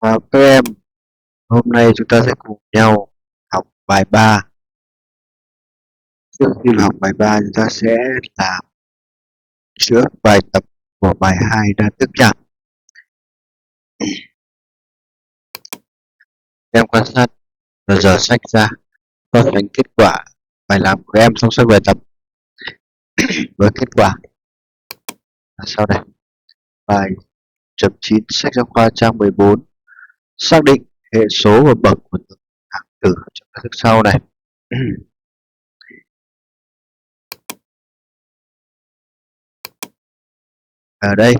Các em, hôm nay chúng ta sẽ cùng nhau học bài 3. Trước khi học bài 3, chúng ta sẽ làm trước bài tập của bài 2 đã tức chặt. Em quan sát và dở sách ra, so sánh kết quả bài làm của em trong sách bài tập với kết quả là sau đây. Bài chấm 9 sách giáo khoa trang 14, xác định hệ số và bậc của từng hạng tử trong các thức sau này. Ở đây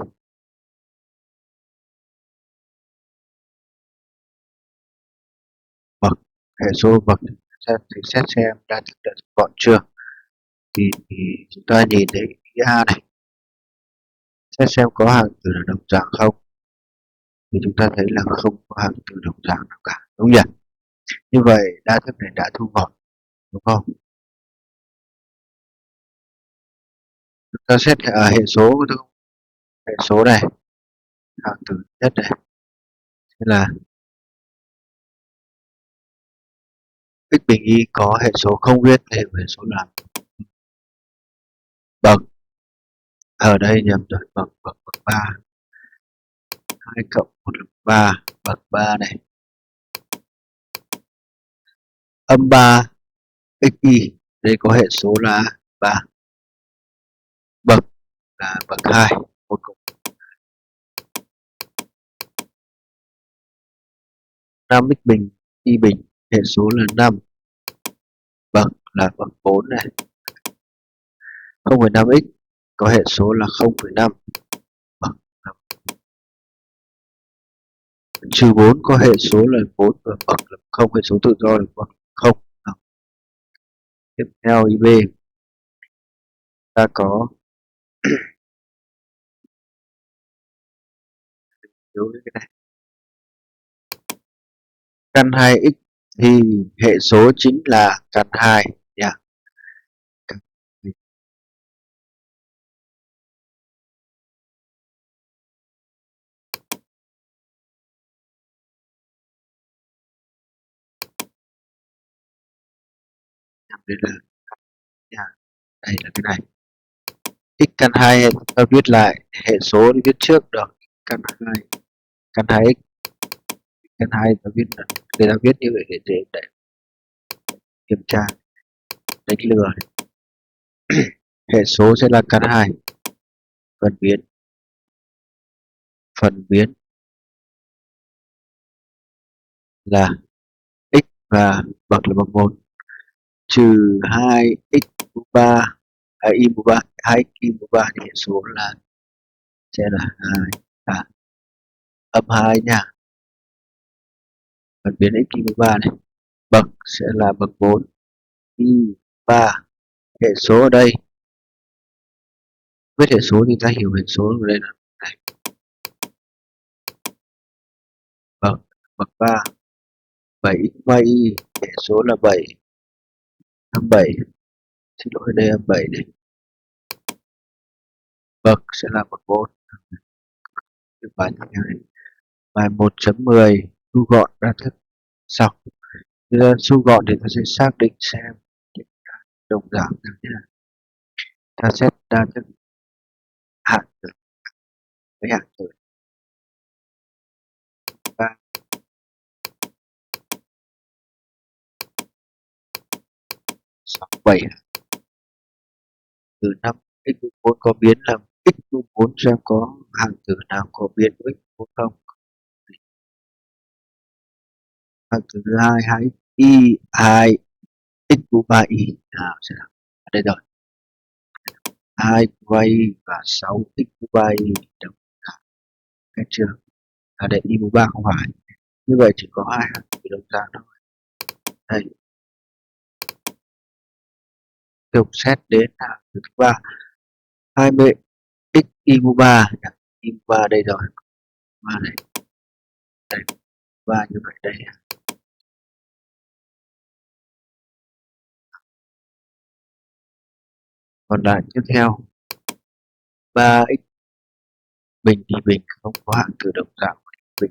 bậc, hệ số bậc, ta thử xét xem đã thực hiện gọn chưa. Thì chúng ta nhìn thấy ý A này, xét xem có hàng từ là đồng dạng không, thì chúng ta thấy là không có hàng từ đồng dạng nào cả, đúng nhỉ? Như vậy đa thức này đã thu gọn, đúng không? Chúng ta xét hệ số, hệ số này, hàng từ nhất này, thế là x bình y có hệ số không biết thêm hệ số là bậc, ở đây nhầm rồi, bậc bậc 3, 2 cộng 1 là 3, bậc 3 này, âm 3 xy, đây có hệ số là 3, bậc là bậc 2, 1 cộng 5 x bình y bình, hệ số là 5, bậc là bậc 4 này, 0,5x có hệ số là 0,5, bậc là trừ 4 có hệ số là 4 và bậc là 0, hệ số tự do là bậc 0. Tiếp theo IB ta có thiếu cái này, căn 2x thì hệ số chính là căn 2 nha. Đây là đây là cái này, x căn 2 ta viết lại hệ số đi viết trước được, căn 2 căn 2x căn 2 ta viết là người ta viết như vậy để kiểm tra đánh lừa này. Hệ số sẽ là căn 2, phần biến là x và bậc là bằng 1 trừ 2x mũ 3 y mũ 3 2x y mũ 3 thì hệ số là sẽ là 2 âm 2 nha. Phần biến x y mũ 3 này, bậc sẽ là bậc 4 y 3, hệ số ở đây viết hệ số thì ta hiểu hệ số ở đây là này. Bậc 3 7x y, hệ số là 7 âm 7, xin lỗi đây âm 7 này, bậc sẽ là bậc 4. Bài tiếp theo này, bài 1.10 thu gọn ra thức sau. Bây giờ thu gọn thì ta sẽ xác định xem đồng dạng như thế nào. Ta xét đa thức hạng tử với hạng tử 3 6 7 từ 5 x mũ 4 có biến là x mũ 4, xem có hạng tử nào có biến với x mũ 4 không. Hạng tử thứ hai 2 y 2 x mũ 3 y nào sẽ là ở đây rồi, 2 y và 6 x mũ 3 y đồng cái chưa. Ở đây y mũ 3 không phải, như vậy chỉ có hai hạng tử đồng dạng thôi. Đây tiếp tục xét đến hạng tử thứ ba 20 x y mũ 3, y mũ 3 đây rồi, 3 này đây, 3 như vậy đây. Còn lại tiếp theo 3x bình thì bình không có hạng tử đồng dạng bình.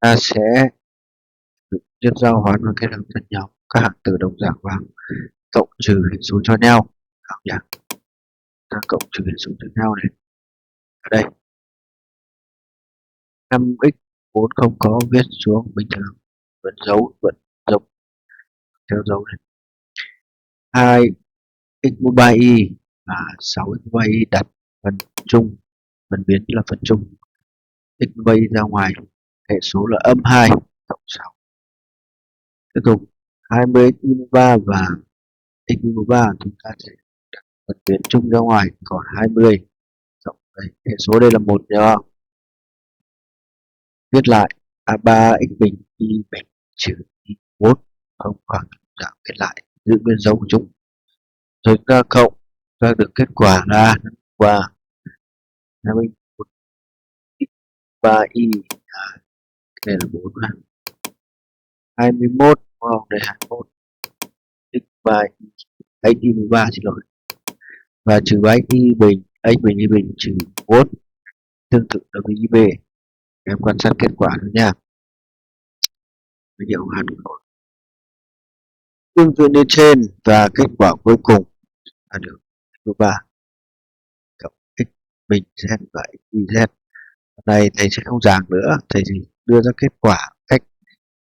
ta sẽ viết giao hoán và kết hợp thân nhau các hạng từ đồng dạng vào cộng trừ hệ số cho nhau. Học nhỉ? Ta cộng trừ hệ số cho nhau này. Ở đây 5x 4 không có viết xuống bình thường, vẫn giống theo dấu này. 2x mũ 3y và 6x mũ 3y đặt phần chung, phần biến là phần chung, x mũ 3y ra ngoài, hệ số là âm 2 cộng 6. Tiếp tục 20x mũ 3 và x mũ 3 chúng ta sẽ đặt phần biến chung ra ngoài, còn 20 cộng đây, hệ số đây là 1 nhớ không? Viết lại A3 x bình y bình trừ y 4 không khoảng dạng viết lại giữ nguyên dấu của chúng, rồi ta cộng ra được kết quả là qua 21 x 3y đây là 4 này. 21 đúng không? Đây 21 x 3 y x y 13 xin lỗi, và trừ 3 x y bình y bình trừ 4 tương tự là với y b. Em quan sát kết quả nữa nha. Ví dụ hẳn tương tự như trên và kết quả cuối cùng là được số 3 cộng x bình z và x y z. Này thầy sẽ không giảng nữa, thầy chỉ đưa ra kết quả cách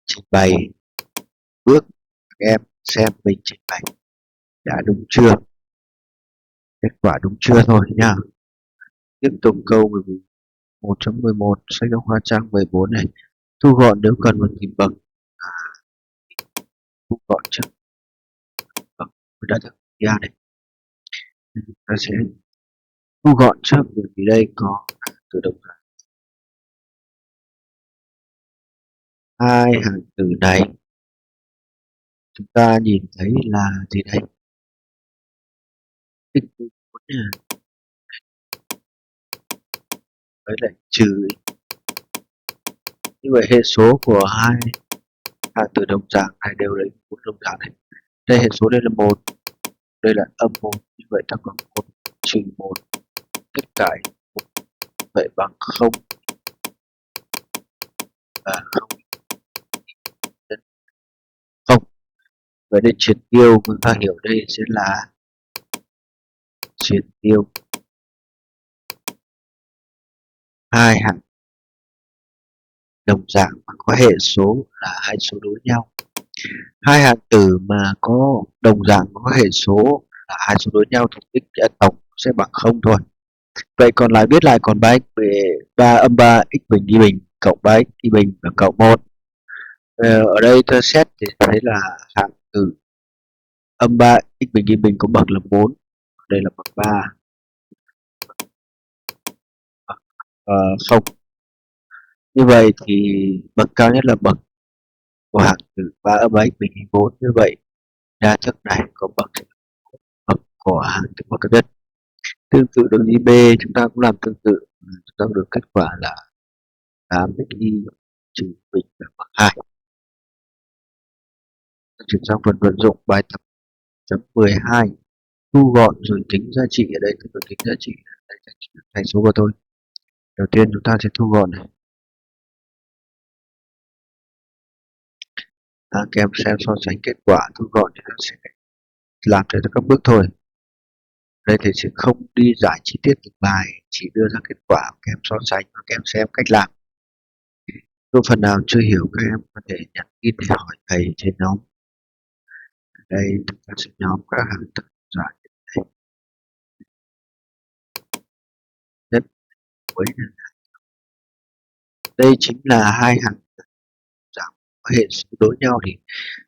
trình bày bước các em xem mình trình bày đã đúng chưa, kết quả đúng chưa thôi nha. Tiếp tục câu 1.11 sách giáo khoa trang 14 này, thu gọn nếu cần một tìm bậc. Thu gọn trước bậc đã được ra này, ta sẽ thu gọn trước bởi vì đây có từ động từ hai hàng từ này, chúng ta nhìn thấy là gì đây, x với lại trừ, như vậy hệ số của hai hàng từ đồng dạng này đều lấy một đồng dạng này. Đây hệ số đây là 1, đây là âm 1, như vậy ta có 1 trừ 1 tất cả 1, vậy bằng 0 và 0. Vậy nên triệt tiêu chúng ta hiểu đây sẽ là triệt tiêu hai hạng đồng dạng mà có hệ số là hai số đối nhau. Hai hạng từ mà có đồng dạng có hệ số là hai số đối nhau thì x tổng sẽ bằng 0 thôi. Vậy còn lại viết lại còn 3x về 3 âm 3 x bình y bình cộng 3x y bình và cộng 1. Ở đây ta xét thì thấy là hạng từ âm 3 x bình y bình có bậc là 4, đây là bậc 3 0. Như vậy thì bậc cao nhất là bậc của hạng từ 3 âm 3 x bình y 4, như vậy đa thức này có bậc của hạng từ bậc cao nhất. Tương tự đường y B chúng ta cũng làm tương tự, chúng ta được kết quả là 8xy trừ bình là bằng 2. Chuyển sang phần vận dụng bài tập chấm 12, thu gọn rồi tính giá trị. Ở đây tức là tính giá trị thành số của tôi. Đầu tiên chúng ta sẽ thu gọn này. Các em xem so sánh kết quả thu gọn thì nó sẽ làm theo các bước thôi. Đây thì sẽ không đi giải chi tiết từng bài, chỉ đưa ra kết quả các em so sánh và các em xem cách làm. Nếu phần nào chưa hiểu các em có thể nhắn tin để hỏi thầy trên nhóm. Đây chúng ta sẽ nhóm các hạng từ giải nhất với đây chính là hai hạng giảm có hệ số đối nhau thì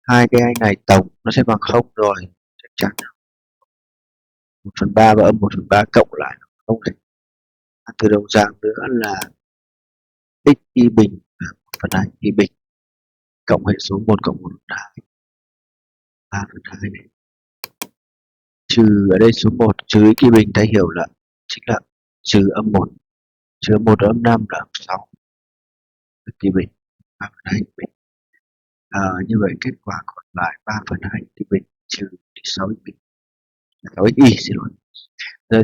hai cái anh này tổng nó sẽ bằng 0 rồi, chắc chắn 1/3 và âm 1/3 cộng lại không này. Từ đồng dạng nữa là x y bình và 1/2 y bình cộng hệ số 1 cộng 1 là 3/2 này, trừ ở đây số 1 trừ x y bình ta hiểu là chính là trừ âm 1, trừ âm 1 âm 5 là 6 y bình 3/2 y bình. Như vậy kết quả còn lại 3/2 y bình trừ 6 y bình, 6 x y xin lỗi. Rồi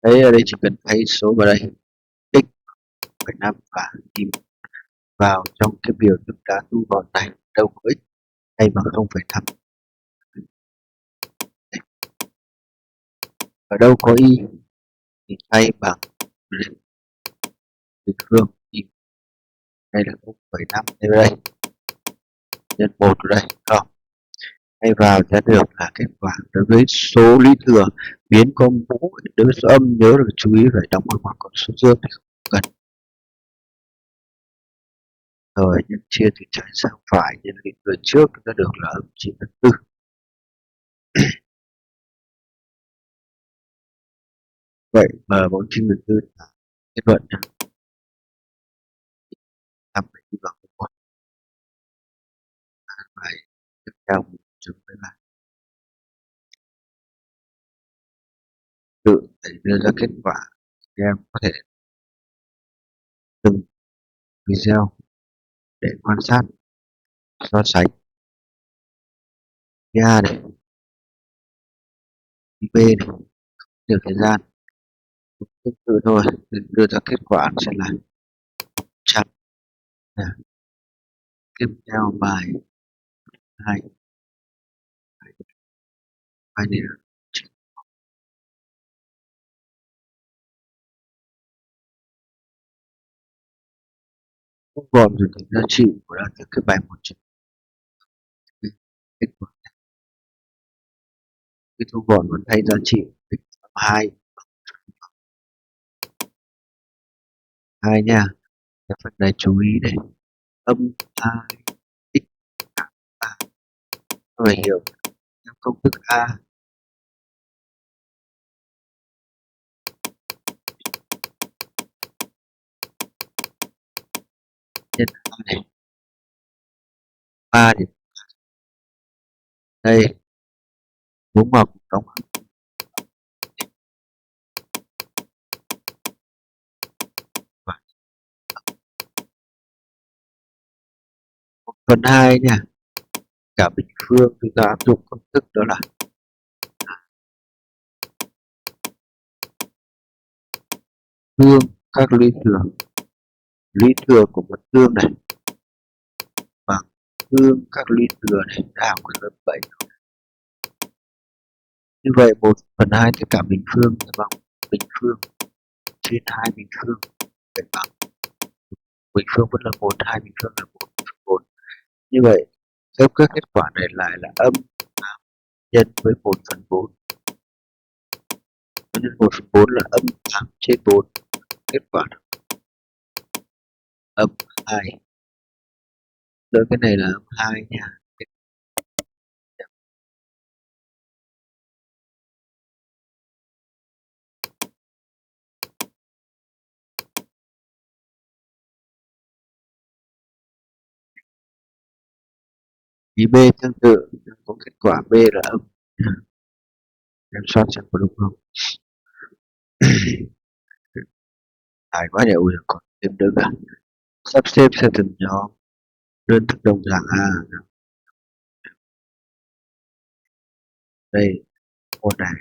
đấy ở đây chỉ cần thay số vào đây x 0,5 và y vào trong cái biểu thức đá thu gọn này đâu có x hay bằng 0,5. Ở đâu có y thì thay bằng bình phương y, đây là 0,5 đây nhân 1 ở đây không, thay vào sẽ được là kết quả đối với số lý thừa biến có mũ. Đối với số âm nhớ là chú ý phải đóng ngoặc, còn số dương thì không cần. Rồi nhân chia từ trái sang phải, nhân lý thừa trước chúng ta được là âm 9/4. Vậy m 4/4 là kết luận nha. Làm phải đi vào một bài tiếp theo mình chấm với bạn tự để đưa ra kết quả. Em có thể từng video để quan sát, so sánh A này, B này, nhiều thời gian tương tự thôi, đưa ra kết quả sẽ là 100. Tiếp theo bài 2 bài này là thu gọn rồi tính giá trị của nó từ cái bài 1 kết quả cái thu gọn vẫn thay giá trị x 2 nha. Cái phần này chú ý để âm 2 x a phải hiểu theo công thức a nhân a này 3 thì đây đúng vào cục đóng phần 2 nha. Cả bình phương chúng ta áp dụng công thức đó là phương các lý thừa của một phương này bằng phương các lý thừa này đảo của lớp 7. Như vậy 1/2 tất cả bình phương là bằng bình phương trên 2 bình phương, vậy bằng bình phương vẫn là 1, 2 bình phương là 1/4. Như vậy gấp các kết quả này lại là âm 8 nhân với 1/4, nhân 1/4 là âm 8/4, kết quả là âm 2. Đỡ cái này là âm 2 nha. Ý B tương tự, có kết quả B là âm. Em soát xem có đúng không. Dài quá nhỉ, ui còn thêm nữa cả. Sắp xếp theo từng nhóm, đơn thức đồng dạng A. Đây, môn này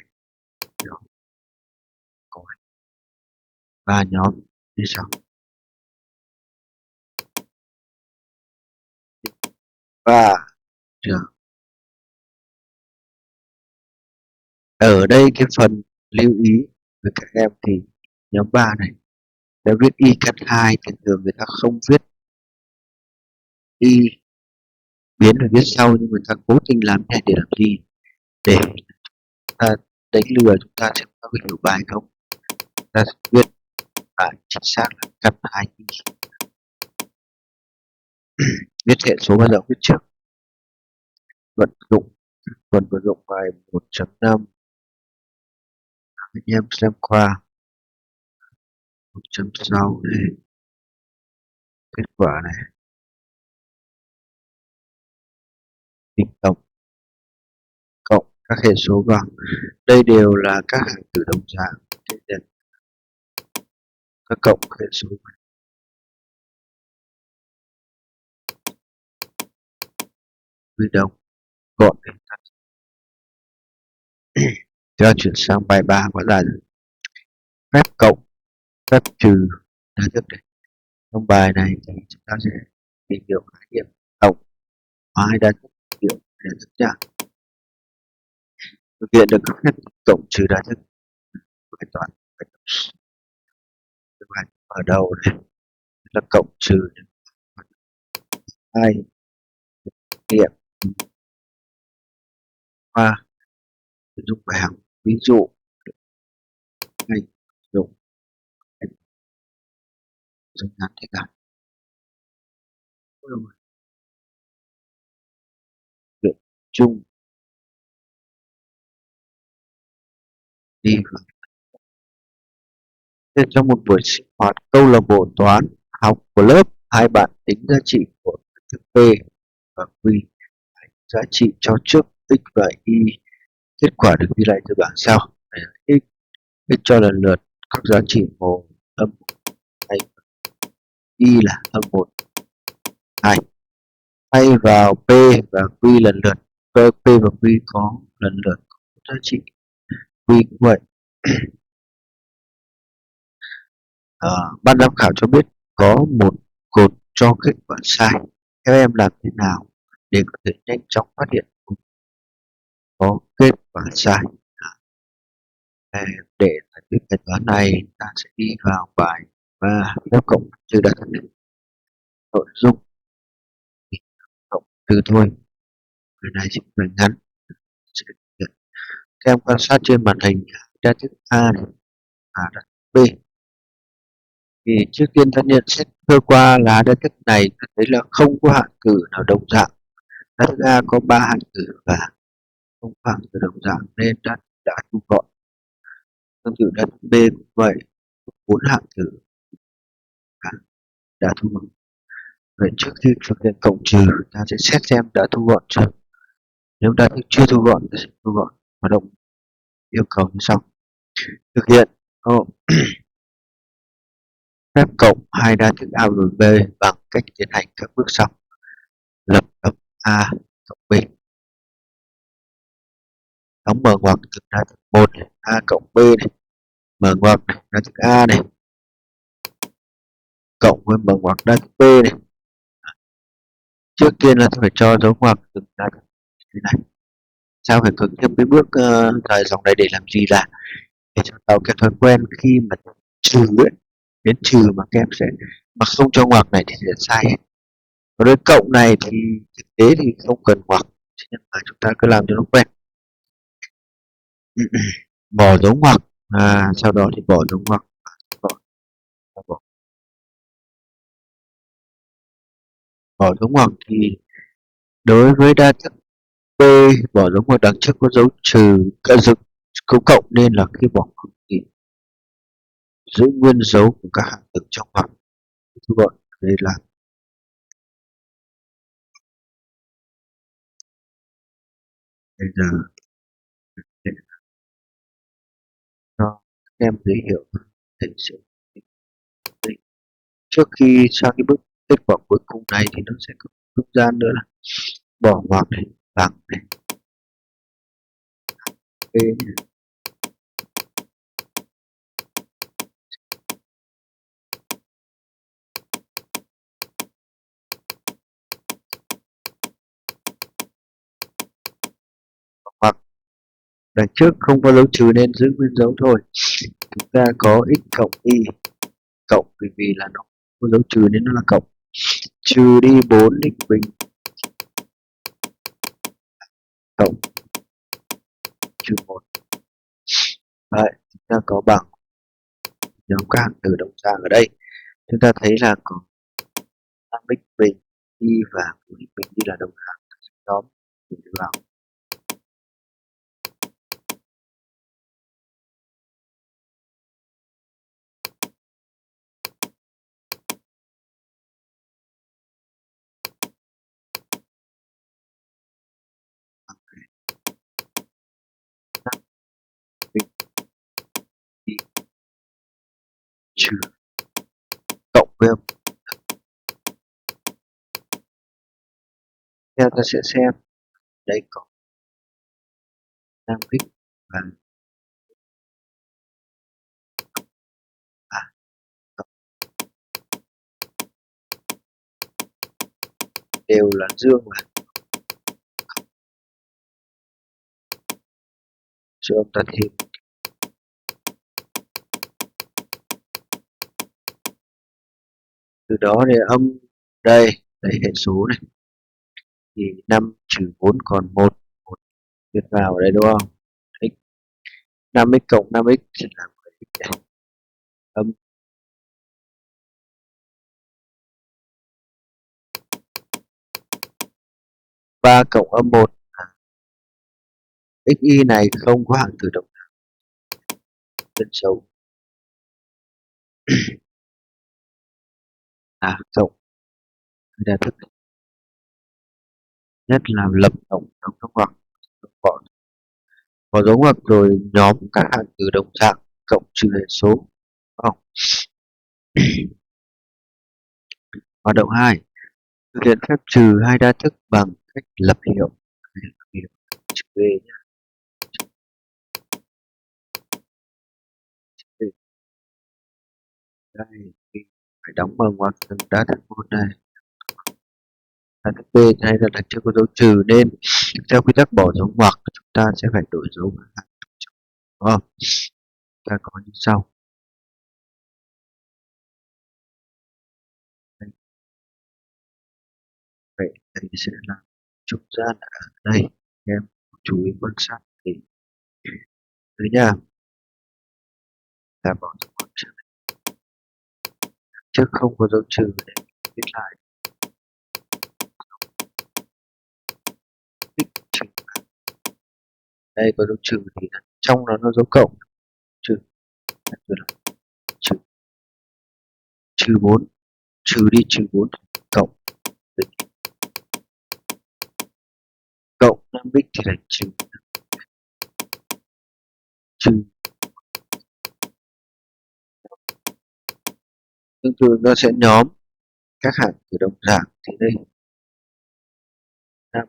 có 3 nhóm như sau. Và ở đây cái phần lưu ý với các em thì nhóm 3 này nếu viết y căn 2 thì thường người ta không viết y biến rồi viết sau, nhưng người ta cố tình làm thế để làm gì, để ta đánh lừa chúng ta xem có hiểu bài không. Ta viết bài chính xác là căn 2 y. Viết hệ số bao giờ viết trước. Vận dụng bài 1.5 anh em xem qua 1.6 này, kết quả này tính cộng các hệ số vào, đây đều là các hạng tử đồng dạng, các cộng hệ số huy động gọn để ta chuyển sang bài 3 có là phép cộng phép trừ, ta thức này Trong bài này thì chúng ta sẽ tìm hiểu khái niệm tổng và hai đa thức biểu để thức dạng thực hiện được các phép cộng trừ đa thức bài toán bài tập cái bài ở đầu này là cộng trừ hai nghiệm và sử dụng bài học ví dụ hay dùng dùng ngắn thế cả việc chung đi vào. Nên trong một buổi sinh hoạt câu lạc bộ toán học của lớp, hai bạn tính giá trị của thức P và Q, giá trị cho trước x và y. Kết quả được ghi lại từ bảng sau. X cho lần lượt các giá trị màu âm 2, y là âm 1, 2. Thay vào P và Q lần lượt. P và Q có lần lượt giá trị Q cũng vậy. Ban giám khảo cho biết có một cột cho kết quả sai. Theo em làm thế nào để có thể nhanh chóng phát hiện có kết quả sai? Để giải quyết bài toán này, ta sẽ đi vào bài và phép cộng trừ đặt nội dung cộng trừ thôi. Bài này chỉ phải ngắn. Các em quan sát trên màn hình đa thức A này và đa thức B. Thì trước tiên ta nhận xét sơ qua là đa thức này ta thấy là không có hạng cử nào đồng dạng. Đa thức A có 3 hạng cử và không có hạng cử đồng dạng nên ta đã thu gọn. Tương tự đa thức B cũng vậy, 4 hạng cử và đã thu gọn. Vậy trước khi thực hiện cộng trừ, ta sẽ xét xem đã thu gọn chưa. Nếu đa thức chưa thu gọn, ta sẽ thu gọn. Hoạt động yêu cầu như sau. Thực hiện phép cộng hai đa thức A và B bằng cách tiến hành các bước sau. Lập tập A cộng B. Đóng mở ngoặc từ đa thức 1 này, A cộng B này, mở ngoặc này, đa thức A này, cộng với mở ngoặc đa thức B này. Trước tiên là phải cho dấu ngoặc từng đa thức như này. Sao phải cực thêm cái bước dài dòng này để làm gì là để cho tạo cái thói quen khi mà trừ ấy, đến trừ mà các em sẽ mà không cho ngoặc này thì sẽ sai hết. Còn đến cộng này thì thực tế thì không cần ngoặc, nhưng mà chúng ta cứ làm cho nó quen. Bỏ dấu ngoặc, sau đó thì bỏ dấu ngoặc, bỏ, bỏ dấu ngoặc thì đối với đa thức B bỏ dấu ngoặc đằng trước có dấu trừ dấu cộng nên là khi bỏ ngoặc thì giữ nguyên dấu của các hạng tử trong ngoặc. Thu gọn đây là bây giờ để cho các em dễ hiểu thì sẽ trước khi sang cái bước kết quả cuối cùng này thì nó sẽ có trung gian nữa là bỏ ngoặc này, bằng này, B này. Hoặc đằng trước không có dấu trừ nên giữ nguyên dấu thôi. Chúng ta có x cộng y cộng vì là nó có dấu trừ nên nó là cộng, trừ đi 4x bình cộng trừ 1. Đấy, chúng ta có bằng nhóm các hạng từ đồng dạng ở đây. Chúng ta thấy là có 5x bình y và 4x bình y là đồng dạng nhóm vào. Bình y trừ cộng với âm. Theo ta sẽ xem đây có 5x và đều là dương là siêu âm ta thêm từ đó để âm đây đây hệ số này thì 5 trừ 4 còn 1 1 viết vào đây đúng không? X 5x cộng 5x sẽ là 10x này. Âm 3 cộng âm 1 xy này không có hạng tử động dân số cộng đa thức nhất là lập tổng trong các ngoặc có dấu ngoặc rồi nhóm các hạng từ đồng dạng cộng trừ hệ số đúng không? Hoạt động 2 thực hiện phép trừ hai đa thức bằng cách lập hiệu trừ b nhé. Đây phải đóng bằng ngoặc từng đa thức một này. Đa thức b hay là chưa có dấu trừ nên theo quy tắc bỏ dấu ngoặc chúng ta sẽ phải đổi dấu đúng không? Ta có như sau. Vậy đây sẽ là trung gian ở đây, em chú ý quan sát thì thứ nha, ta bỏ dấu ngoặc trước không có dấu trừ để viết lại trừ. Đây có dấu trừ thì trong đó nó dấu cộng trừ trừ trừ 4 trừ đi trừ 4 cộng cộng 5x thì thành trừ trừ tương tự nó sẽ nhóm các hạng từ đồng dạng thì đây 5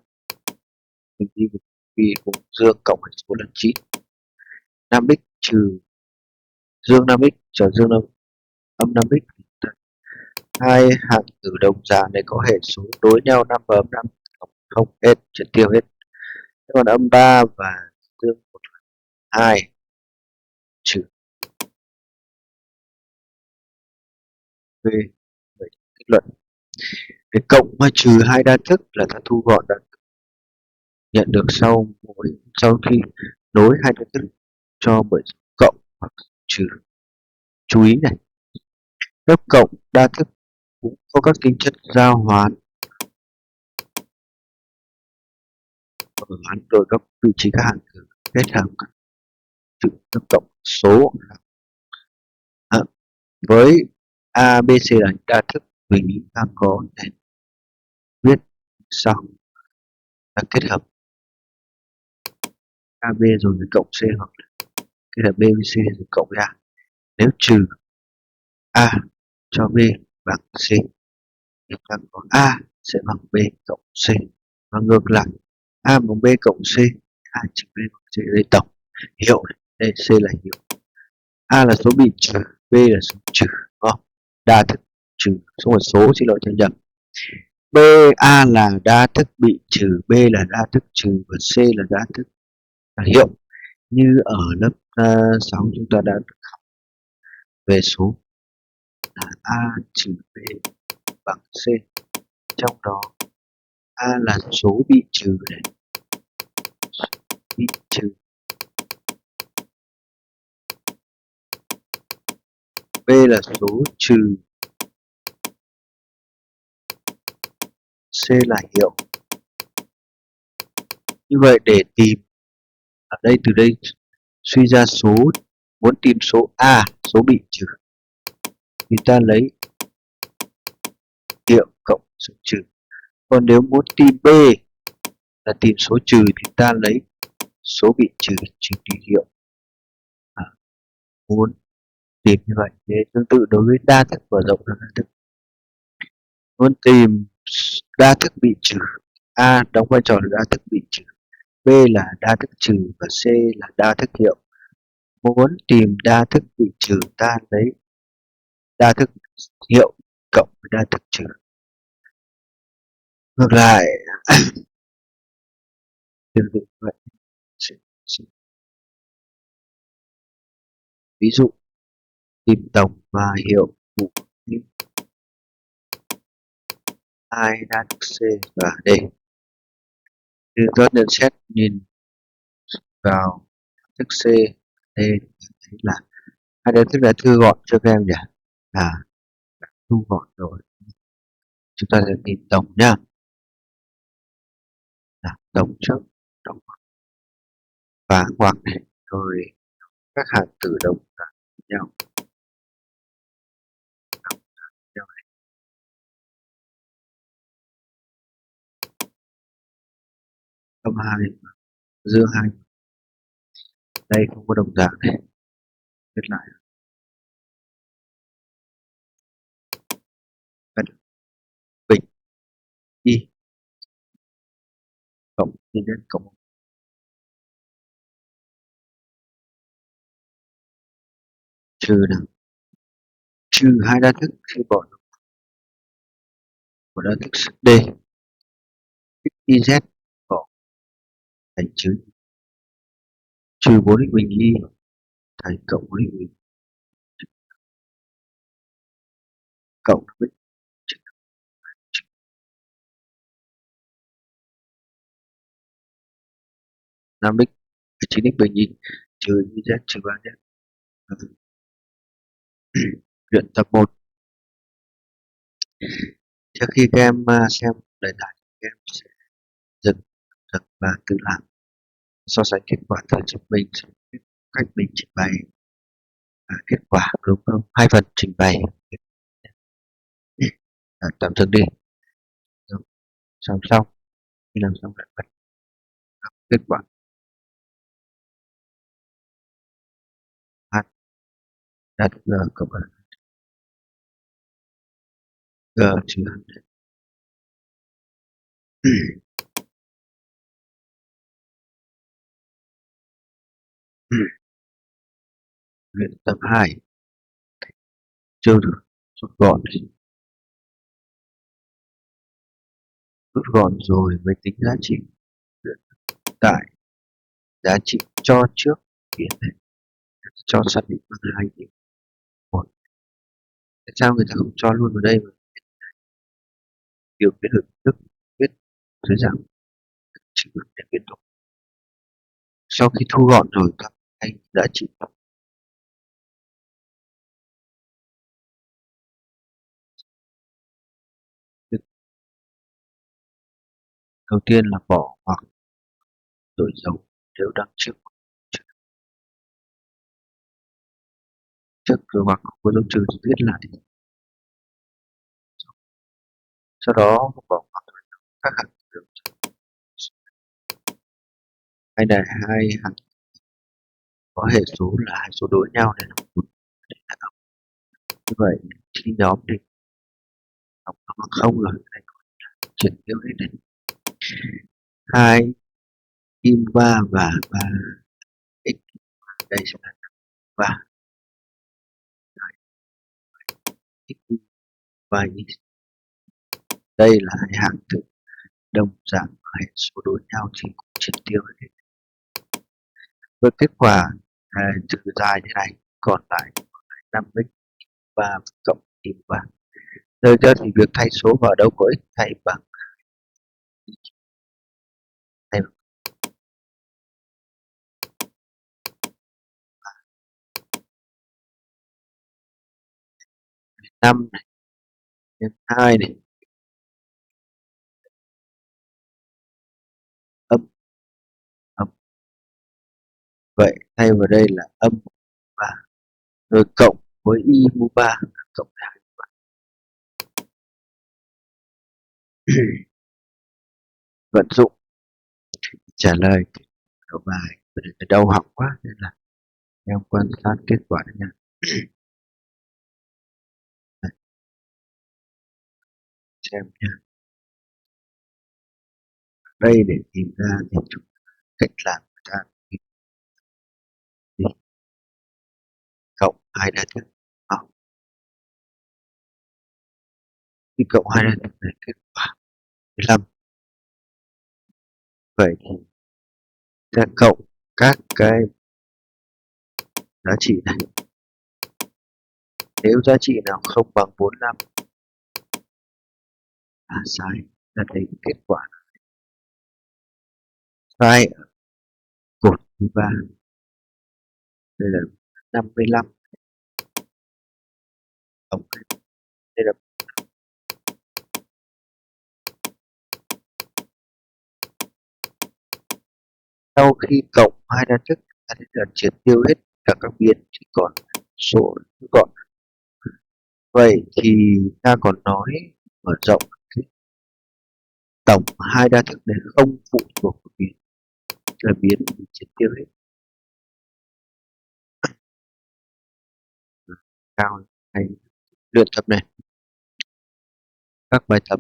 mình đi vì cùng dương cộng hệ số là 9 5x trừ dương 5x trở dương 5 âm 5x hai hạng từ đồng dạng này có hệ số đối nhau 5 và âm 5 không hết triệt tiêu hết. Còn âm 3 và dương 1 2 trừ v kết luận cái cộng và trừ hai đa thức là ta thu gọn đa thức nhận được sau khi nối hai đa thức cho bởi cộng hoặc trừ. Chú ý này, lớp cộng đa thức cũng có các tính chất giao hoán rồi các vị trí các hạng từ kết hợp các chữ lớp cộng số với a b c là đa thức mình đang có thể viết sau là kết hợp ab rồi với cộng c hoặc là kết hợp b với c rồi cộng với a. Nếu trừ a cho b bằng c thì ta có a sẽ bằng b cộng c và ngược lại a bằng b cộng c a trừ b bằng c. Đây tổng hiệu này. Đây c là hiệu, a là số bị trừ, b là số trừ, đúng không? Đa thức trừ số là số, xin lỗi thầy nhầm. B A là đa thức bị trừ, B là đa thức trừ và C là đa thức là hiệu. Như ở lớp 6 chúng ta đã học về số là A trừ B bằng C. Trong đó A là số bị trừ này, bị trừ. B là số trừ, C là hiệu. Như vậy để tìm ở đây, từ đây suy ra số, muốn tìm số A, số bị trừ thì ta lấy hiệu cộng số trừ. Còn nếu muốn tìm B là tìm số trừ thì ta lấy số bị trừ trừ đi hiệu. Muốn tìm như vậy thì tương tự đối với đa thức mở rộng ra đa thức. Muốn tìm đa thức bị trừ, A đóng vai trò là đa thức bị trừ, B là đa thức trừ và C là đa thức hiệu. Muốn tìm đa thức bị trừ ta lấy đa thức hiệu cộng với đa thức trừ. Ngược lại, tương tự vậy. Ví dụ, tìm tổng và hiệu mục như ai đa thức C và D. Từ các nhận xét nhìn vào thức C, D thấy là hai đa thức đã thư gọn cho các em nhỉ? À, thu gọn rồi. Chúng ta sẽ tìm tổng nhá. Tổng trước, tổng và ngoặc này, rồi các hạng tử đồng là nhau. nhau này. Âm 2, dương 2. Đây không có đồng dạng này. Viết lại. Cân bình y cộng nhân nhân cộng trừ nào, trừ hai đa thức khi bỏ một đa thức D, xyz bỏ thành trừ 4x bình y thành cộng 4x bình cộng với 5x 9x bình y trừ z trừ 3z. Luyện tập 1. Trước khi các em xem lời giải, các em sẽ dừng và tự làm so sánh kết quả tự chứng minh cách mình trình bày kết quả đúng không? Hai phần trình bày tạm dừng đi. Xong xong khi làm xong lại bật kết quả h đạt g cộng g trừ h. Luyện tập 2. Chưa được rút gọn rút gọn rồi mới tính giá trị tại giá trị cho trước biến này, cho xác định bằng hai điểm một. Tại sao người ta không cho luôn vào đây mà điều biến hình thức viết dưới dạng chỉ bằng để biến đổi. Sau khi thu gọn rồi các anh giá trị đầu tiên là bỏ hoặc đổi dấu nếu đằng trước rồi hoặc có dấu trừ thì viết lại, sau đó bỏ hoặc các hạng hay là hai hạng có hệ số là hai số đối nhau nên là một. Như vậy khi nhóm thì học nó bằng không rồi này chuyển tiếp đến này hai in 3 và 3 x đây sẽ là 3 x và đây là hai hạng tự đồng dạng hệ số đối nhau thì cũng triệt tiêu này. Với kết quả trừ dài như này còn lại 5x 3 cộng in 3. Nơi đó thì việc thay số vào đâu có x thay bằng 5 này nhân 2 này âm âm vậy thay vào đây là âm 3 rồi cộng với y mũ 3 cộng 2. Vận dụng trả lời của bài để đau họng quá nên là em quan sát kết quả nha. Xem nha, đây để tìm ra thì chúng cách làm người ta đi cộng hai đa thức đi cộng hai đa thức này kết quả 15. Vậy thì ta cộng các cái giá trị này. Nếu giá trị nào không bằng 45 sai. Ta thấy kết quả sai ở cột thứ 3. Đây là 55. Cộng đây là sau khi cộng hai đa thức ta sẽ là triệt tiêu hết cả các biến, chỉ còn số gọn. Vậy thì ta còn nói mở rộng cái tổng hai đa thức này không phụ thuộc vào biến, là biến bị triệt tiêu hết. Cao hay luyện tập này, các bài tập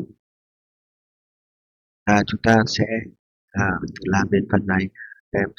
chúng ta sẽ thử làm đến phần này. Em